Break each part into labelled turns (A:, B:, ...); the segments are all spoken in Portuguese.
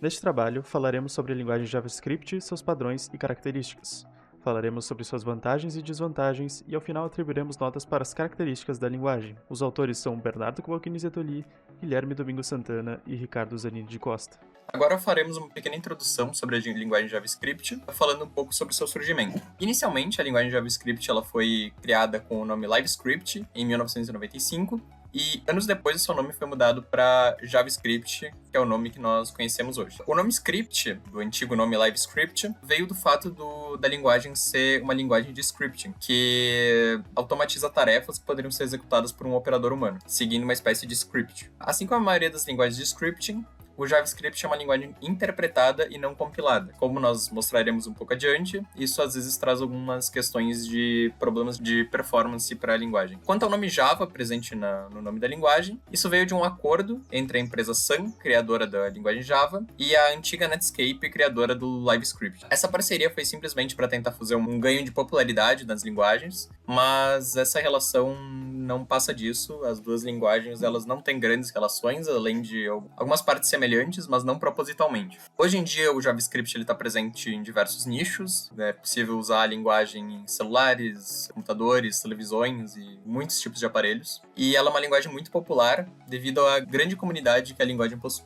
A: Neste trabalho, falaremos sobre a linguagem JavaScript, seus padrões e características. Falaremos sobre suas vantagens e desvantagens e, ao final, atribuiremos notas para as características da linguagem. Os autores são Bernardo Cavalcini Zetoli, Guilherme Domingo Santana e Ricardo Zanini de Costa.
B: Agora faremos uma pequena introdução sobre a linguagem JavaScript, falando um pouco sobre seu surgimento. Inicialmente, a linguagem JavaScript ela foi criada com o nome LiveScript em 1995, e anos depois o seu nome foi mudado para JavaScript, que é o nome que nós conhecemos hoje. O nome script, do antigo nome LiveScript, veio do fato da linguagem ser uma linguagem de scripting, que automatiza tarefas que poderiam ser executadas por um operador humano, seguindo uma espécie de script. Assim como a maioria das linguagens de scripting, o JavaScript é uma linguagem interpretada e não compilada. Como nós mostraremos um pouco adiante, isso às vezes traz algumas questões de problemas de performance para a linguagem. Quanto ao nome Java presente no nome da linguagem, isso veio de um acordo entre a empresa Sun, criadora da linguagem Java, e a antiga Netscape, criadora do LiveScript. Essa parceria foi simplesmente para tentar fazer um ganho de popularidade nas linguagens, mas essa relação não passa disso. As duas linguagens elas não têm grandes relações, além de algumas partes semelhantes, mas não propositalmente. Hoje em dia, o JavaScript está presente em diversos nichos. É possível usar a linguagem em celulares, computadores, televisões e muitos tipos de aparelhos. E ela é uma linguagem muito popular devido à grande comunidade que a linguagem possui.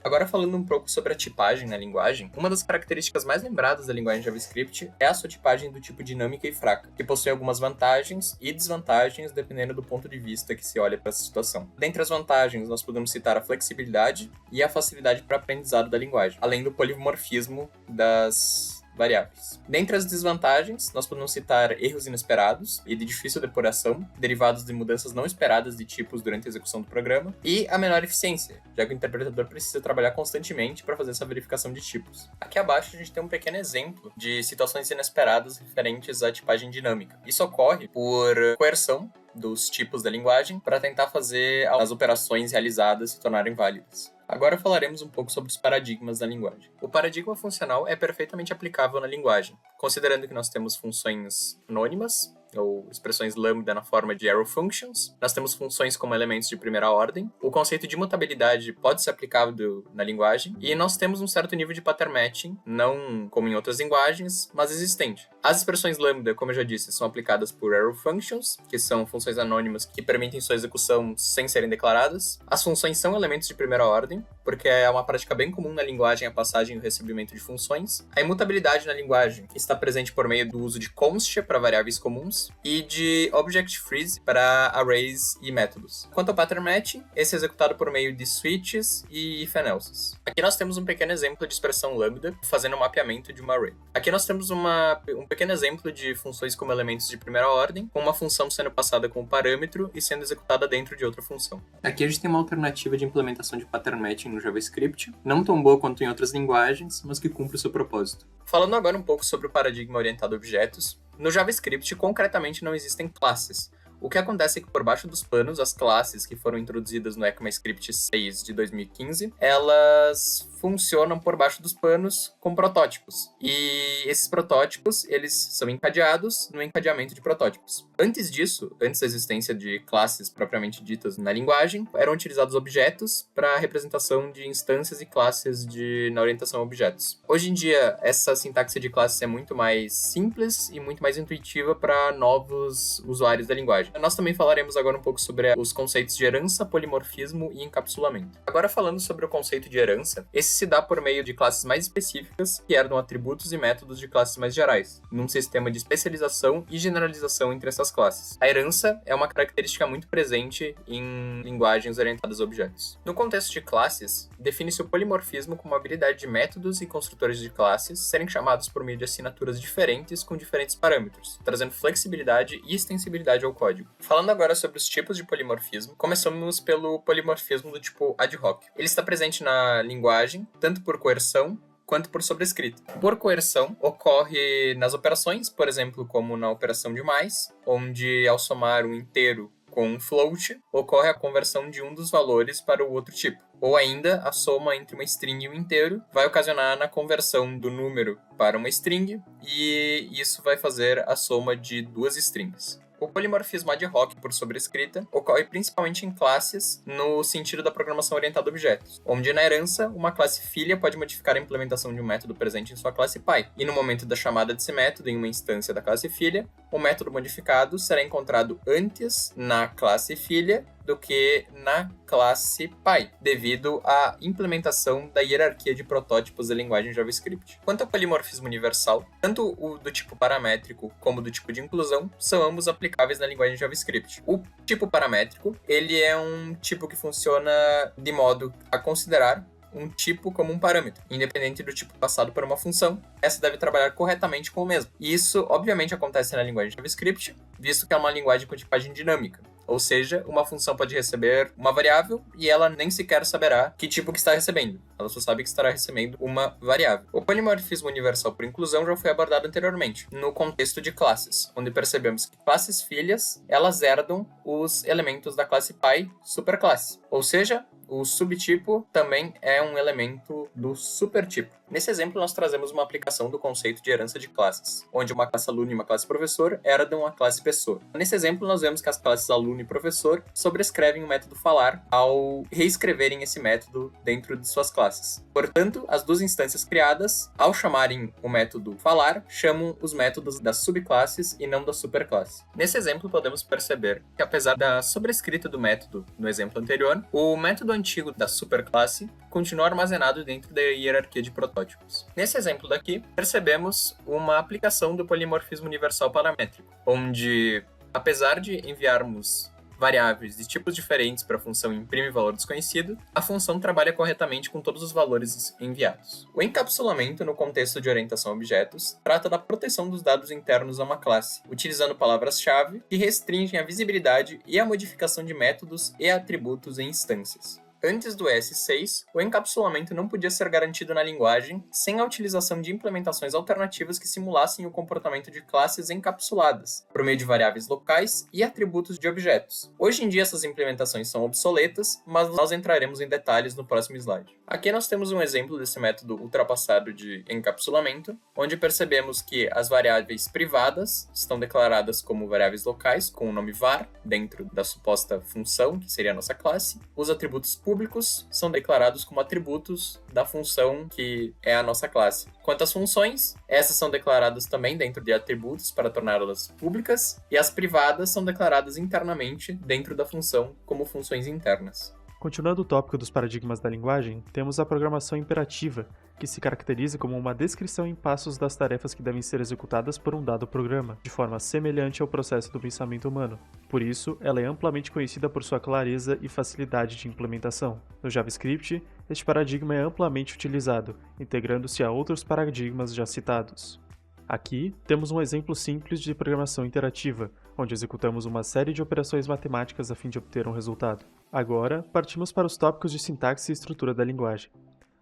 B: Agora falando um pouco sobre a tipagem na linguagem, uma das características mais lembradas da linguagem JavaScript é a sua tipagem do tipo dinâmica e fraca, que possui algumas vantagens e desvantagens dependendo do ponto de vista que se olha para essa situação. Dentre as vantagens, nós podemos citar a flexibilidade e a facilidade para aprendizado da linguagem, além do polimorfismo das variáveis. Dentre as desvantagens, nós podemos citar erros inesperados e de difícil depuração, derivados de mudanças não esperadas de tipos durante a execução do programa, e a menor eficiência, já que o interpretador precisa trabalhar constantemente para fazer essa verificação de tipos. Aqui abaixo a gente tem um pequeno exemplo de situações inesperadas referentes à tipagem dinâmica. Isso ocorre por coerção dos tipos da linguagem para tentar fazer as operações realizadas se tornarem válidas. Agora falaremos um pouco sobre os paradigmas da linguagem. O paradigma funcional é perfeitamente aplicável na linguagem, considerando que nós temos funções anônimas, ou expressões lambda na forma de arrow functions. Nós temos funções como elementos de primeira ordem. O conceito de mutabilidade pode ser aplicável na linguagem. E nós temos um certo nível de pattern matching, não como em outras linguagens, mas existente. As expressões lambda, como eu já disse, são aplicadas por arrow functions, que são funções anônimas que permitem sua execução sem serem declaradas. As funções são elementos de primeira ordem, porque é uma prática bem comum na linguagem a passagem e o recebimento de funções. A imutabilidade na linguagem está presente por meio do uso de const para variáveis comuns e de object freeze para arrays e métodos. Quanto ao pattern matching, esse é executado por meio de switches e if-and-elses. Aqui nós temos um pequeno exemplo de expressão lambda fazendo um mapeamento de uma array. Aqui nós temos um pequeno exemplo de funções como elementos de primeira ordem, com uma função sendo passada como parâmetro e sendo executada dentro de outra função. Aqui a gente tem uma alternativa de implementação de pattern matching no JavaScript, não tão boa quanto em outras linguagens, mas que cumpre o seu propósito. Falando agora um pouco sobre o paradigma orientado a objetos, no JavaScript concretamente não existem classes. O que acontece é que por baixo dos panos, as classes que foram introduzidas no ECMAScript 6 de 2015, elas funcionam por baixo dos panos com protótipos. E esses protótipos, eles são encadeados no encadeamento de protótipos. Antes disso, antes da existência de classes propriamente ditas na linguagem, eram utilizados objetos para a representação de instâncias e classes na orientação a objetos. Hoje em dia, essa sintaxe de classes é muito mais simples e muito mais intuitiva para novos usuários da linguagem. Nós também falaremos agora um pouco sobre os conceitos de herança, polimorfismo e encapsulamento. Agora falando sobre o conceito de herança, esse se dá por meio de classes mais específicas que herdam atributos e métodos de classes mais gerais, num sistema de especialização e generalização entre essas classes. A herança é uma característica muito presente em linguagens orientadas a objetos. No contexto de classes, define-se o polimorfismo como a habilidade de métodos e construtores de classes serem chamados por meio de assinaturas diferentes com diferentes parâmetros, trazendo flexibilidade e extensibilidade ao código. Falando agora sobre os tipos de polimorfismo, começamos pelo polimorfismo do tipo ad hoc. Ele está presente na linguagem, tanto por coerção quanto por sobrescrita. Por coerção, ocorre nas operações, por exemplo, como na operação de mais, onde ao somar um inteiro com um float, ocorre a conversão de um dos valores para o outro tipo. Ou ainda, a soma entre uma string e um inteiro vai ocasionar na conversão do número para uma string, e isso vai fazer a soma de duas strings. O polimorfismo ad hoc por sobrescrita ocorre principalmente em classes no sentido da programação orientada a objetos, onde na herança uma classe filha pode modificar a implementação de um método presente em sua classe pai, e no momento da chamada desse método em uma instância da classe filha, o método modificado será encontrado antes na classe filha do que na classe pai, devido à implementação da hierarquia de protótipos da linguagem JavaScript. Quanto ao polimorfismo universal, tanto o do tipo paramétrico como do tipo de inclusão são ambos aplicáveis na linguagem JavaScript. O tipo paramétrico, ele é um tipo que funciona de modo a considerar um tipo como um parâmetro, independente do tipo passado por uma função, essa deve trabalhar corretamente com o mesmo. E isso, obviamente, acontece na linguagem JavaScript, visto que é uma linguagem com tipagem dinâmica. Ou seja, uma função pode receber uma variável e ela nem sequer saberá que tipo que está recebendo. Ela só sabe que estará recebendo uma variável. O polimorfismo universal por inclusão já foi abordado anteriormente, no contexto de classes, onde percebemos que classes filhas, elas herdam os elementos da classe pai superclasse. Ou seja, o subtipo também é um elemento do supertipo. Nesse exemplo, nós trazemos uma aplicação do conceito de herança de classes, onde uma classe aluno e uma classe professor herdam a classe pessoa. Nesse exemplo, nós vemos que as classes aluno e professor sobrescrevem o método falar ao reescreverem esse método dentro de suas classes. Portanto, as duas instâncias criadas, ao chamarem o método falar, chamam os métodos das subclasses e não da superclasse. Nesse exemplo, podemos perceber que, apesar da sobrescrita do método no exemplo anterior, o método antigo da superclasse continua armazenado dentro da hierarquia de protótipos. Nesse exemplo daqui, percebemos uma aplicação do polimorfismo universal paramétrico, onde, apesar de enviarmos variáveis de tipos diferentes para a função imprime valor desconhecido, a função trabalha corretamente com todos os valores enviados. O encapsulamento no contexto de orientação a objetos trata da proteção dos dados internos a uma classe, utilizando palavras-chave que restringem a visibilidade e a modificação de métodos e atributos em instâncias. Antes do ES6, o encapsulamento não podia ser garantido na linguagem sem a utilização de implementações alternativas que simulassem o comportamento de classes encapsuladas, por meio de variáveis locais e atributos de objetos. Hoje em dia essas implementações são obsoletas, mas nós entraremos em detalhes no próximo slide. Aqui nós temos um exemplo desse método ultrapassado de encapsulamento, onde percebemos que as variáveis privadas estão declaradas como variáveis locais, com o nome var, dentro da suposta função, que seria a nossa classe. Os atributos públicos são declarados como atributos da função que é a nossa classe. Quanto às funções, essas são declaradas também dentro de atributos para torná-las públicas, e as privadas são declaradas internamente dentro da função como funções internas.
A: Continuando o tópico dos paradigmas da linguagem, temos a programação imperativa, que se caracteriza como uma descrição em passos das tarefas que devem ser executadas por um dado programa, de forma semelhante ao processo do pensamento humano. Por isso, ela é amplamente conhecida por sua clareza e facilidade de implementação. No JavaScript, este paradigma é amplamente utilizado, integrando-se a outros paradigmas já citados. Aqui, temos um exemplo simples de programação interativa, onde executamos uma série de operações matemáticas a fim de obter um resultado. Agora, partimos para os tópicos de sintaxe e estrutura da linguagem.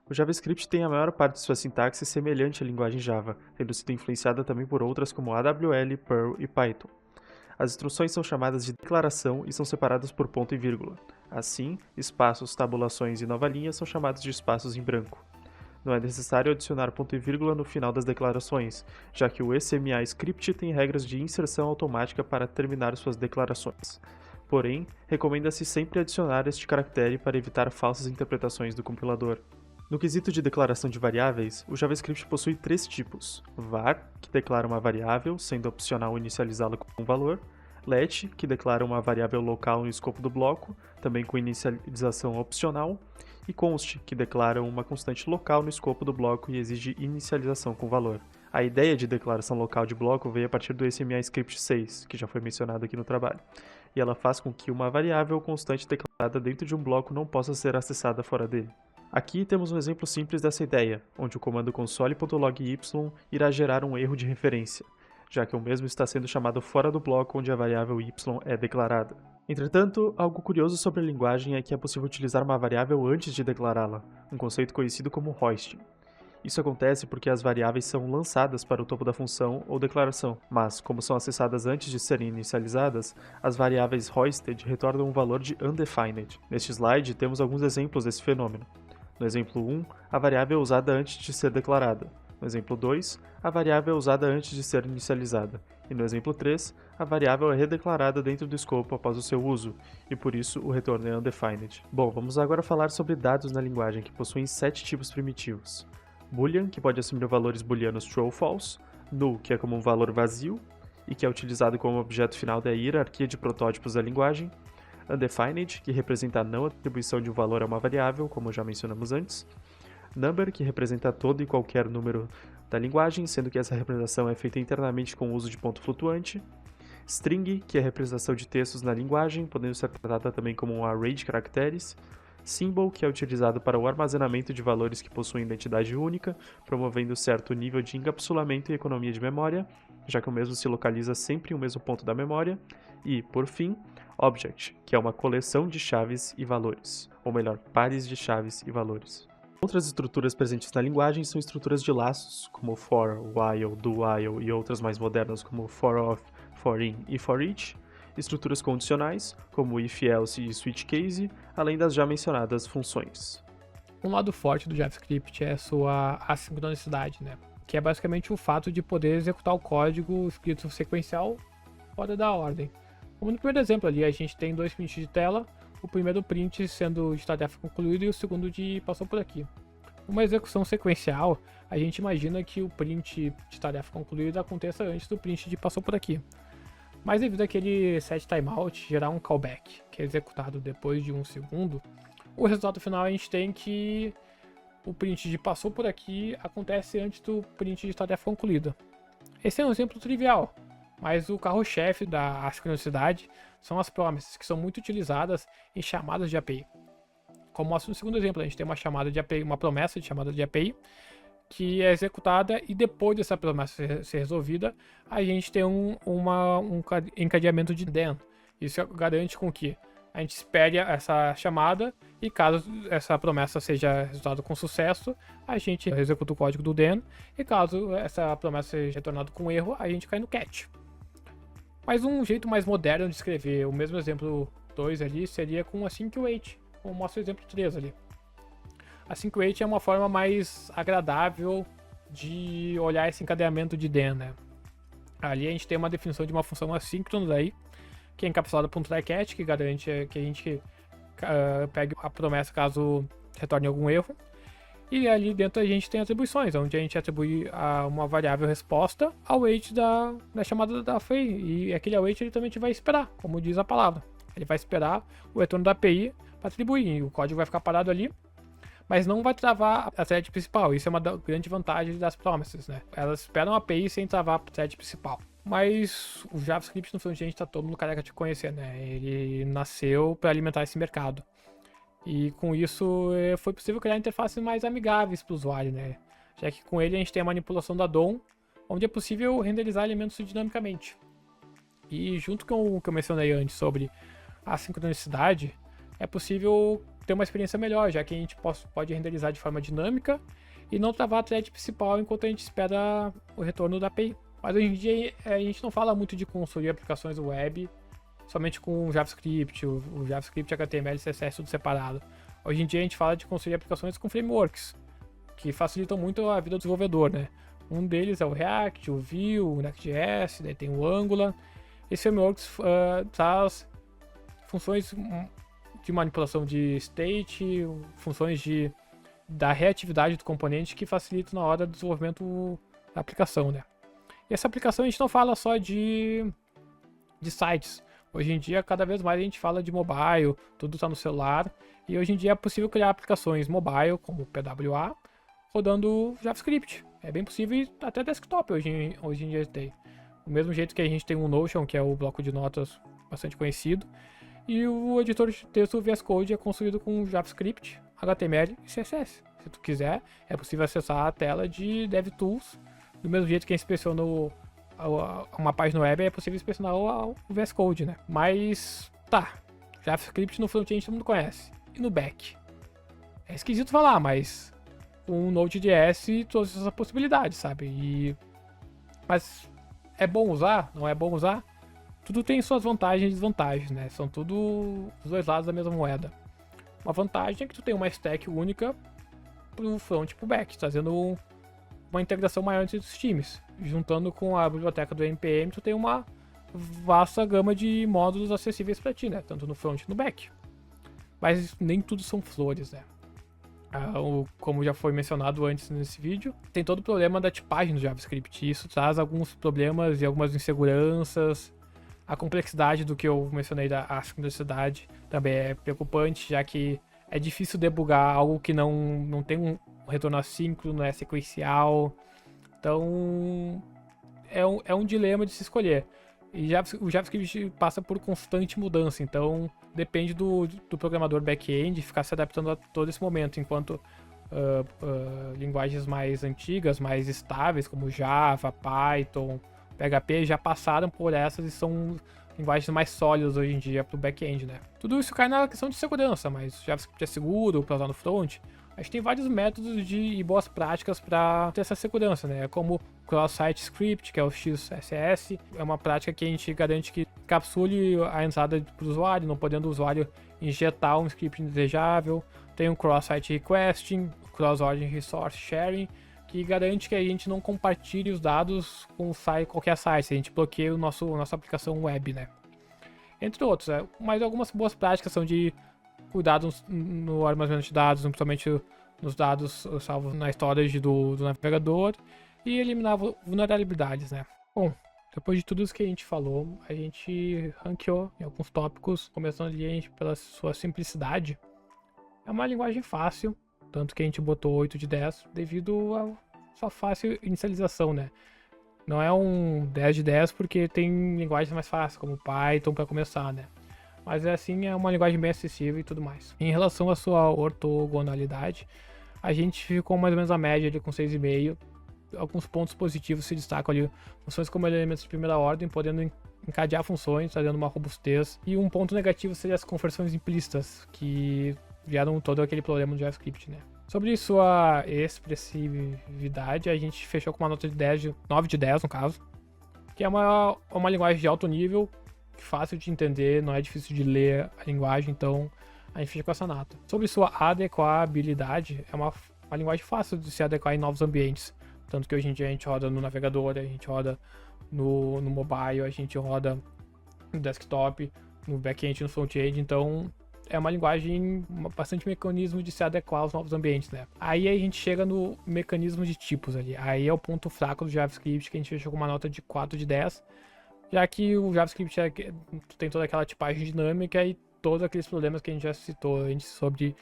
A: O JavaScript tem a maior parte de sua sintaxe semelhante à linguagem Java, tendo sido influenciada também por outras como AWL, Perl e Python. As instruções são chamadas de declaração e são separadas por ponto e vírgula. Assim, espaços, tabulações e nova linha são chamados de espaços em branco. Não é necessário adicionar ponto e vírgula no final das declarações, já que o SMA Script tem regras de inserção automática para terminar suas declarações. Porém, recomenda-se sempre adicionar este caractere para evitar falsas interpretações do compilador. No quesito de declaração de variáveis, o JavaScript possui três tipos: var, que declara uma variável, sendo opcional inicializá-la com um valor; let, que declara uma variável local no escopo do bloco, também com inicialização opcional; e const, que declara uma constante local no escopo do bloco e exige inicialização com valor. A ideia de declaração local de bloco veio a partir do SMA Script 6, que já foi mencionado aqui no trabalho, e ela faz com que uma variável constante declarada dentro de um bloco não possa ser acessada fora dele. Aqui temos um exemplo simples dessa ideia, onde o comando console.logy irá gerar um erro de referência, já que o mesmo está sendo chamado fora do bloco onde a variável y é declarada. Entretanto, algo curioso sobre a linguagem é que é possível utilizar uma variável antes de declará-la, um conceito conhecido como hoisting. Isso acontece porque as variáveis são lançadas para o topo da função ou declaração, mas, como são acessadas antes de serem inicializadas, as variáveis hoisted retornam um valor de undefined. Neste slide, temos alguns exemplos desse fenômeno. No exemplo 1, a variável é usada antes de ser declarada. No exemplo 2, a variável é usada antes de ser inicializada. E no exemplo 3, a variável é redeclarada dentro do escopo após o seu uso, e por isso o retorno é undefined. Bom, vamos agora falar sobre dados na linguagem que possuem 7 tipos primitivos. Boolean, que pode assumir valores booleanos true ou false, null, que é como um valor vazio, e que é utilizado como objeto final da hierarquia de protótipos da linguagem. Undefined, que representa a não atribuição de um valor a uma variável, como já mencionamos antes. Number, que representa todo e qualquer número da linguagem, sendo que essa representação é feita internamente com o uso de ponto flutuante. String, que é a representação de textos na linguagem, podendo ser tratada também como um array de caracteres. Symbol, que é utilizado para o armazenamento de valores que possuem identidade única, promovendo certo nível de encapsulamento e economia de memória, já que o mesmo se localiza sempre em um mesmo ponto da memória. E, por fim, Object, que é uma coleção de chaves e valores, ou melhor, pares de chaves e valores. Outras estruturas presentes na linguagem são estruturas de laços, como for, while, do while e outras mais modernas como for of, for in e for each, estruturas condicionais, como if, else e switch case, além das já mencionadas funções.
C: Um lado forte do JavaScript é a sua assincronicidade, né? Que é basicamente o fato de poder executar o código escrito sequencial fora da ordem. Como no primeiro exemplo ali, a gente tem 2 prints de tela, o primeiro print sendo de tarefa concluída e o segundo de passou por aqui. Uma execução sequencial, a gente imagina que o print de tarefa concluída aconteça antes do print de passou por aqui. Mas devido àquele set timeout gerar um callback, que é executado depois de 1 segundo, o resultado final a gente tem que o print de passou por aqui acontece antes do print de tarefa concluída. Esse é um exemplo trivial, mas o carro-chefe da assincronicidade são as promises, que são muito utilizadas em chamadas de API. Como mostra no segundo exemplo, a gente tem uma chamada de API, uma promessa de chamada de API, que é executada e depois dessa promessa ser resolvida, a gente tem um encadeamento de then. Isso garante com que a gente espere essa chamada e caso essa promessa seja resultado com sucesso, a gente executa o código do then e caso essa promessa seja retornada com erro, a gente cai no catch. Mas um jeito mais moderno de escrever o mesmo exemplo 2 ali seria com async await, como mostra o exemplo 3 ali. Async await é uma forma mais agradável de olhar esse encadeamento de then, né? Ali a gente tem uma definição de uma função assíncrona aí, que é encapsulada por um try-catch, que garante que a gente pegue a promessa caso retorne algum erro. E ali dentro a gente tem atribuições, onde a gente atribui a uma variável resposta ao await da chamada da API. E aquele await ele também vai esperar, como diz a palavra. Ele vai esperar o retorno da API para atribuir. E o código vai ficar parado ali, mas não vai travar a thread principal. Isso é uma grande vantagem das promises, né? Elas esperam a API sem travar a thread principal. Mas o JavaScript no front-end está todo mundo careca de conhecer, né? Ele nasceu para alimentar esse mercado. E com isso foi possível criar interfaces mais amigáveis para o usuário, né? Já que com ele a gente tem a manipulação da DOM, onde é possível renderizar elementos dinamicamente. E junto com o que eu mencionei antes sobre a sincronicidade, é possível ter uma experiência melhor, já que a gente pode renderizar de forma dinâmica e não travar a thread principal enquanto a gente espera o retorno da API. Mas hoje em dia a gente não fala muito de construir aplicações web somente com JavaScript, o JavaScript, HTML e CSS tudo separado. Hoje em dia a gente fala de construir aplicações com frameworks, que facilitam muito a vida do desenvolvedor, né? Um deles é o React, o Vue, o Next.js, daí tem o Angular. Esse frameworks traz funções de manipulação de state, funções da reatividade do componente que facilitam na hora do desenvolvimento da aplicação, né? E essa aplicação a gente não fala só de sites. Hoje em dia, cada vez mais a gente fala de mobile, tudo está no celular. E hoje em dia é possível criar aplicações mobile, como o PWA, rodando JavaScript. É bem possível e até desktop hoje em dia tem. Do mesmo jeito que a gente tem o Notion, que é o bloco de notas bastante conhecido. E o editor de texto VS Code é construído com JavaScript, HTML e CSS. Se tu quiser, é possível acessar a tela de DevTools. Do mesmo jeito que a gente inspecionou uma página web, é possível inspecionar o VS Code, né? Mas, tá. JavaScript no front-end todo mundo conhece. E no back? É esquisito falar, mas o Node.js trouxe essa possibilidade, sabe? Mas é bom usar? Não é bom usar? Tudo tem suas vantagens e desvantagens, né? São tudo os dois lados da mesma moeda. Uma vantagem é que tu tem uma stack única pro front e pro back, trazendo uma integração maior entre os times. Juntando com a biblioteca do NPM, tu tem uma vasta gama de módulos acessíveis para ti, né? Tanto no front e no back. Mas nem tudo são flores, né? Como já foi mencionado antes nesse vídeo, tem todo o problema da tipagem do JavaScript. Isso traz alguns problemas e algumas inseguranças. A complexidade do que eu mencionei da assincronicidade também é preocupante, já que é difícil debugar algo que não tem um retorno assíncrono, não é sequencial. Então, é um dilema de se escolher. E o JavaScript passa por constante mudança, então depende do programador back-end ficar se adaptando a todo esse momento, enquanto linguagens mais antigas, mais estáveis, como Java, Python, PHP, já passaram por essas e são linguagens mais sólidas hoje em dia para o back-end, né? Tudo isso cai na questão de segurança, mas o JavaScript é seguro para usar no front. A gente tem vários métodos e boas práticas para ter essa segurança, né? Como Cross-Site Script, que é o XSS, é uma prática que a gente garante que capsule a entrada para o usuário, não podendo o usuário injetar um script indesejável. Tem o Cross-Site Requesting, Cross-Origin Resource Sharing, que garante que a gente não compartilhe os dados com qualquer site, a gente bloqueia nossa aplicação web, né? Entre outros, mas algumas boas práticas são de cuidado no armazenamento de dados, principalmente nos dados salvos na storage do navegador, e eliminar vulnerabilidades, né? Bom, depois de tudo isso que a gente falou, a gente ranqueou em alguns tópicos, começando ali pela sua simplicidade. É uma linguagem fácil, tanto que a gente botou 8 de 10 devido à sua fácil inicialização, né? Não é um 10 de 10 porque tem linguagens mais fáceis, como Python para começar, né? Mas é uma linguagem bem acessível e tudo mais. Em relação à sua ortogonalidade, a gente ficou mais ou menos a média ali com 6,5. Alguns pontos positivos se destacam ali, funções como elementos de primeira ordem, podendo encadear funções, trazendo uma robustez. E um ponto negativo seria as conversões implícitas, que vieram todo aquele problema do JavaScript, né? Sobre sua expressividade, a gente fechou com uma nota de 9 de 10 no caso, que é uma linguagem de alto nível, fácil de entender, não é difícil de ler a linguagem, então a gente fica com essa nota. Sobre sua adequabilidade, é uma linguagem fácil de se adequar em novos ambientes, tanto que hoje em dia a gente roda no navegador, a gente roda no mobile, a gente roda no desktop, no back-end, no front-end, então é uma linguagem, bastante mecanismo de se adequar aos novos ambientes, né? Aí a gente chega no mecanismo de tipos ali, aí é o ponto fraco do JavaScript, que a gente fechou com uma nota de 4 de 10, já que o JavaScript tem toda aquela tipagem dinâmica e todos aqueles problemas que a gente já citou antes sobre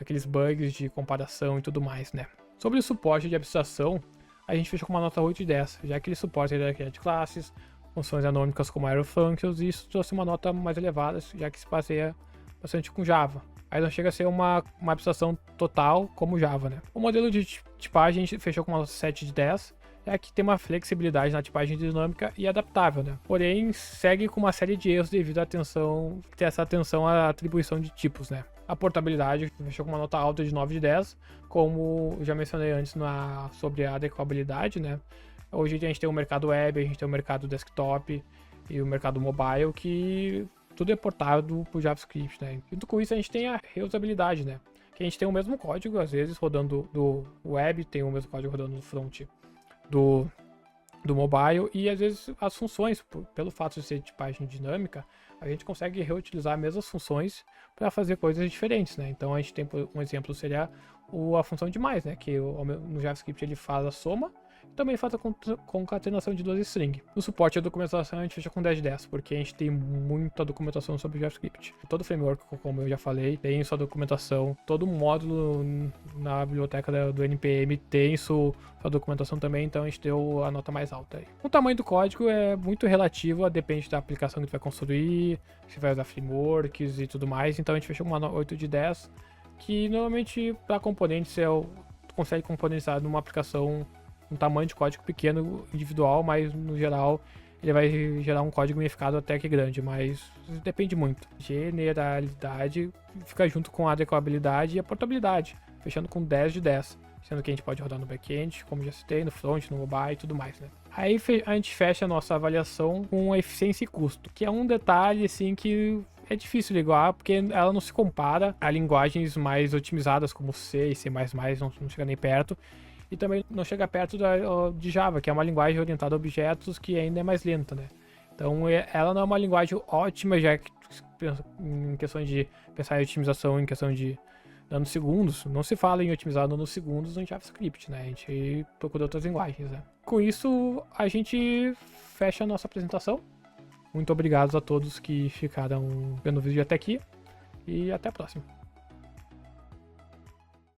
C: aqueles bugs de comparação e tudo mais, né? Sobre o suporte de abstração, a gente fechou com uma nota 8 de 10, já que ele suporta a hierarquia de classes, funções anônicas como arrow functions, e isso trouxe uma nota mais elevada, já que se baseia bastante com Java. Aí não chega a ser uma abstração total como Java, né? O modelo de tipagem a gente fechou com uma nota 7 de 10, é que tem uma flexibilidade na tipagem dinâmica e adaptável, né? Porém, segue com uma série de erros devido ter essa atenção à atribuição de tipos, né? A portabilidade fechou com uma nota alta de 9 de 10, como já mencionei antes sobre a adequabilidade, né? Hoje a gente tem o mercado web, a gente tem o mercado desktop e o mercado mobile, que tudo é portado por JavaScript, né? Junto com isso a gente tem a reusabilidade, né? Que a gente tem o mesmo código, às vezes, rodando do web, tem o mesmo código rodando no front do mobile, e às vezes as funções, pelo fato de ser tipagem dinâmica, a gente consegue reutilizar as mesmas funções para fazer coisas diferentes, né? Então a gente tem um exemplo, seria a função de mais, né? Que no JavaScript ele faz a soma e também faz a concatenação de duas strings. No suporte à documentação a gente fecha com 10 de 10, porque a gente tem muita documentação sobre o JavaScript. Todo framework, como eu já falei, tem sua documentação. Todo módulo na biblioteca do NPM tem sua documentação também, então a gente deu a nota mais alta aí. O tamanho do código é muito relativo, depende da aplicação que tu vai construir, se vai usar frameworks e tudo mais, então a gente fechou com uma 8 de 10, que normalmente para componentes tu consegue componentizar numa aplicação um tamanho de código pequeno, individual, mas no geral ele vai gerar um código unificado até que grande, mas depende muito. Generalidade fica junto com a adequabilidade e a portabilidade, fechando com 10 de 10, sendo que a gente pode rodar no back-end, como já citei, no front, no mobile e tudo mais, né? Aí a gente fecha a nossa avaliação com eficiência e custo, que é um detalhe assim que é difícil ligar, porque ela não se compara a linguagens mais otimizadas como C e C++, não chega nem perto. e também não chega perto de Java, que é uma linguagem orientada a objetos que ainda é mais lenta, né? Então ela não é uma linguagem ótima, já que em questão de pensar em otimização, em questão de nanosegundos, não se fala em otimizar nanosegundos no JavaScript, né? A gente procura outras linguagens, né? Com isso, a gente fecha a nossa apresentação. Muito obrigado a todos que ficaram vendo o vídeo até aqui e até a próxima.